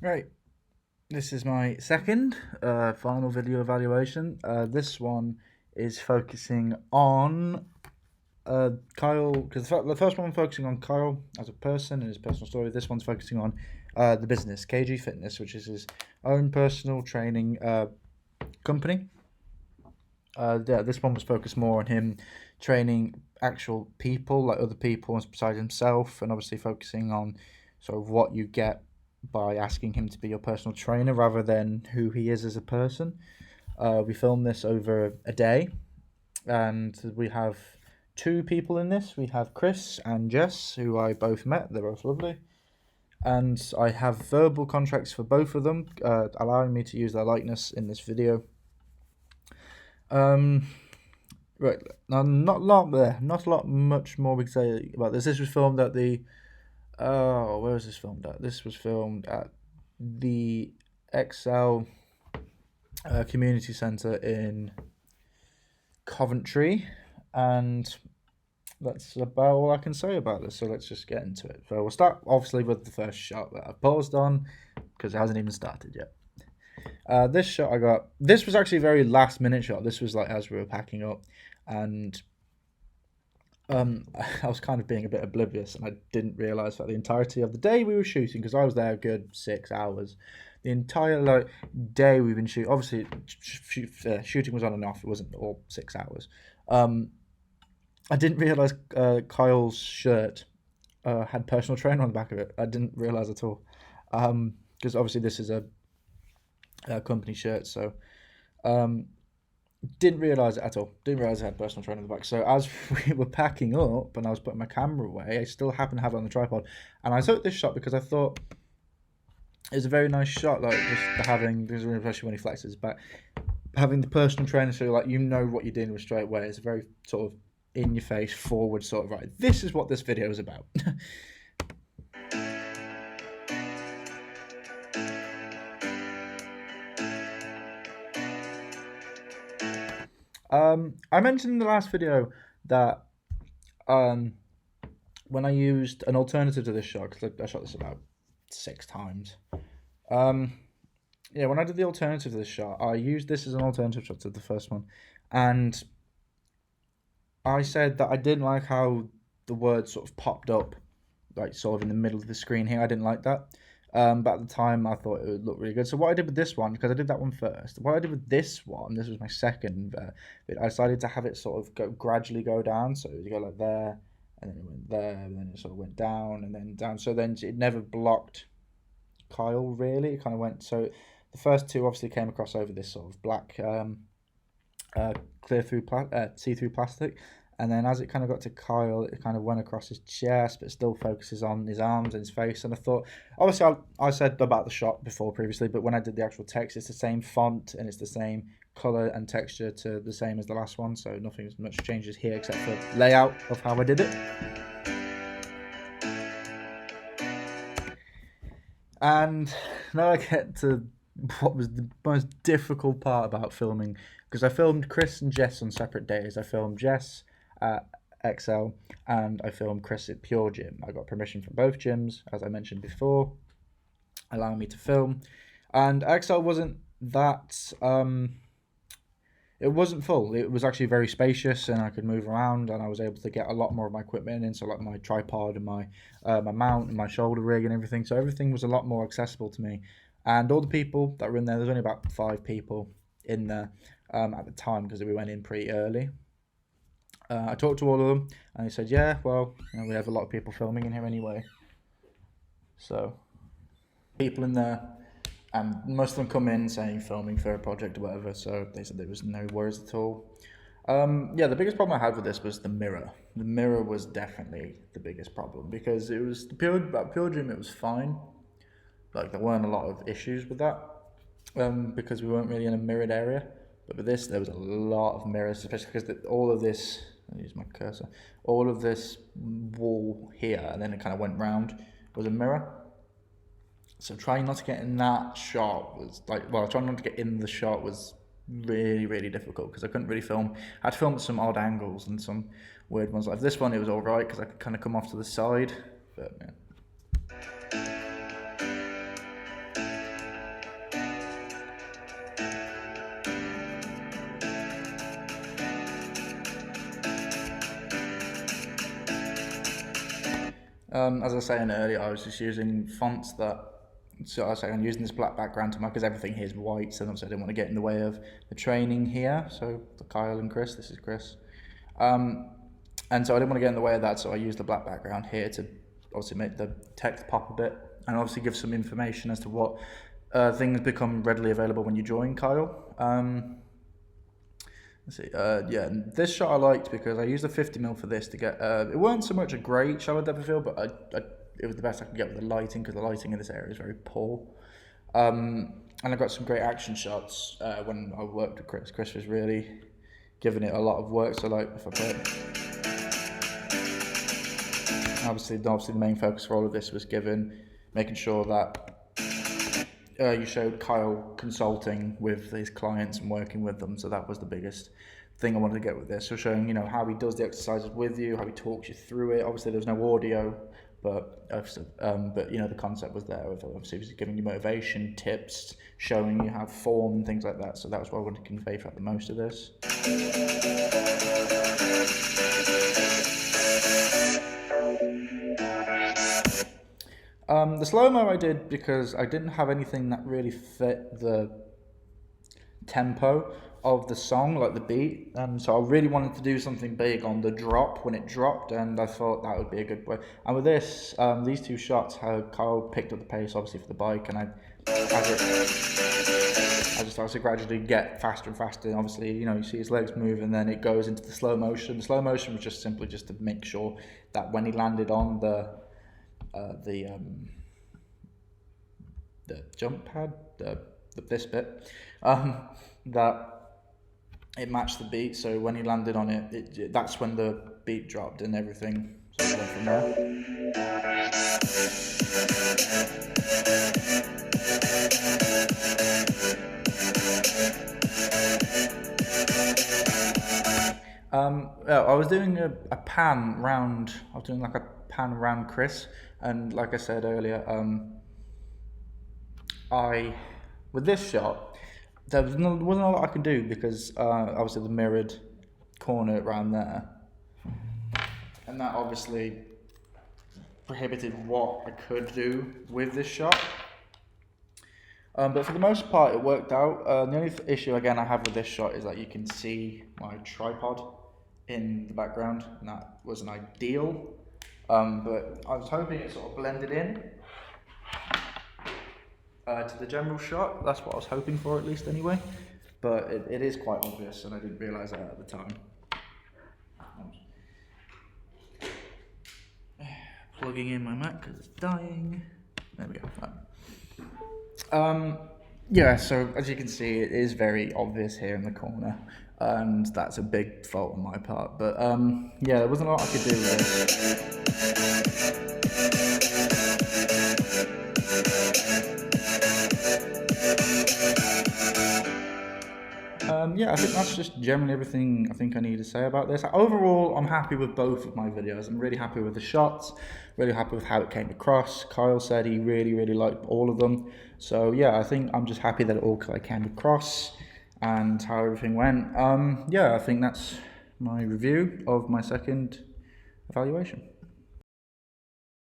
Right, this is my second final video evaluation. This one is focusing on Kyle, because the first one focusing on Kyle as a person and his personal story. This one's focusing on the business, KG Fitness, which is his own personal training company. This one was focused more on him training actual people, like other people besides himself, and obviously focusing on sort of what you get by asking him to be your personal trainer rather than who he is as a person. We filmed this over a day, and we have two people in this. We have Chris and Jess, who I both met. They're both lovely. And I have verbal contracts for both of them, allowing me to use their likeness in this video. Right, now not a lot much more we can say about this. This was filmed at the where was this filmed at? This was filmed at the Excel Community Centre in Coventry, and that's about all I can say about this. So let's just get into it. So we'll start obviously with the first shot that I paused on because it hasn't even started yet. This shot I got. This was actually a very last minute shot. This was like as we were packing up, and I was kind of being a bit oblivious, and I didn't realize that the entirety of the day we were shooting, because I was there a good 6 hours. The entire day we've been shooting. Obviously, shooting was on and off. It wasn't all 6 hours. I didn't realize Kyle's shirt had personal trainer on the back of it. I didn't realize at all, because obviously this is a company shirt, so didn't realize it at all. Didn't realize it had personal trainer on the back. So as we were packing up and I was putting my camera away, I still happened to have it on the tripod, and I took this shot because I thought it was a very nice shot, like just having, especially when he flexes back, having the personal trainer, so like you know what you're dealing with straight away. It's a very sort of in your face, forward sort of, right, this is what this video is about. I mentioned in the last video that when I used an alternative to this shot, because I shot this about 6 times. Yeah, when I did the alternative to this shot, I used this as an alternative shot to the first one, and I said that I didn't like how the word sort of popped up, like sort of in the middle of the screen here. I didn't like that. But at the time, I thought it would look really good. So what I did with this one, because I did that one first, what I did with this one, this was my second bit, I decided to have it sort of gradually go down. So you go like there, and then it went there, and then it sort of went down, and then down. So then it never blocked Kyle, really. It kind of went, so the first two obviously came across over this sort of black see-through plastic, and then as it kind of got to Kyle, it kind of went across his chest, but still focuses on his arms and his face. And I thought, obviously, I said about the shot before previously, but when I did the actual text, it's the same font and it's the same color and texture to the same as the last one, so nothing much changes here except for layout of how I did it. And now I get to what was the most difficult part about filming, because I filmed Chris and Jess on separate days. I filmed Jess at Excel and I filmed Chris at Pure Gym. I got permission from both gyms, as I mentioned before, allowing me to film. And Excel wasn't that it wasn't full. It was actually very spacious, and I could move around, and I was able to get a lot more of my equipment in, so like my tripod and my mount and my shoulder rig and everything. So everything was a lot more accessible to me. And all the people that were in there's only about 5 people in there at the time, because we went in pretty early. I talked to all of them, and they said, yeah, well, we have a lot of people filming in here anyway. So, people in there, and most of them come in saying filming for a project or whatever, so they said there was no worries at all. Yeah, the biggest problem I had with this was the mirror. The mirror was definitely the biggest problem, because it was Pure Gym, it was fine. Like, there weren't a lot of issues with that, because we weren't really in a mirrored area. But with this, there was a lot of mirrors, especially because all of this, I'll use my cursor, all of this wall here, and then it kind of went round, was a mirror. So trying not to get in that shot was trying not to get in the shot was really, really difficult, because I couldn't really film. I had to film at some odd angles and some weird ones. Like this one, it was all right because I could kind of come off to the side, but yeah. As I was saying earlier, I was just using fonts that, so I was saying I'm using this black background to mark, because everything here is white, so obviously I didn't want to get in the way of the training here. So for Kyle and Chris, this is Chris. And so I didn't want to get in the way of that, so I used the black background here to obviously make the text pop a bit, and obviously give some information as to what things become readily available when you join Kyle. Let's see, yeah, this shot I liked because I used a 50mm for this to get, it weren't so much a great shallow depth of field, but it was the best I could get with the lighting, because the lighting in this area is very poor. And I got some great action shots when I worked with Chris. Chris was really giving it a lot of work, so like, if I put... Obviously the main focus for all of this was making sure that you showed Kyle consulting with his clients and working with them. So that was the biggest thing I wanted to get with this. So showing, how he does the exercises with you, how he talks you through it. Obviously there's no audio, but the concept was there. Obviously he was giving you motivation, tips, showing you how to form and things like that. So that was what I wanted to convey throughout the most of this. The slow-mo I did because I didn't have anything that really fit the tempo of the song, like the beat, and so I really wanted to do something big on the drop when it dropped, and I thought that would be a good way. And with this, these two shots, how Kyle picked up the pace obviously for the bike, and I just started to gradually get faster and faster, and obviously, you see his legs move, and then it goes into the slow motion. The slow motion was just simply just to make sure that when he landed on the jump pad, this bit, that it matched the beat. So when he landed on it, that's when the beat dropped and everything sort of went from there. I was doing a pan round. I was doing like a pan around Chris, and like I said earlier, with this shot, there wasn't a lot I could do because obviously the mirrored corner around there, and that obviously prohibited what I could do with this shot. But for the most part, it worked out. The only issue again I have with this shot is that you can see my tripod in the background, and that wasn't ideal. But I was hoping it sort of blended in to the general shot. That's what I was hoping for, at least anyway. But it is quite obvious, and I didn't realise that at the time. Plugging in my Mac because it's dying. There we go. Yeah, so as you can see, it is very obvious here in the corner, and that's a big fault on my part. But yeah, there wasn't a lot I could do with this. Yeah, I think that's just generally everything I think I need to say about this. Overall, I'm happy with both of my videos. I'm really happy with the shots, really happy with how it came across. Kyle said he really liked all of them. So yeah, I think I'm just happy that it all came across and how everything went. Yeah, I think that's my review of my second evaluation.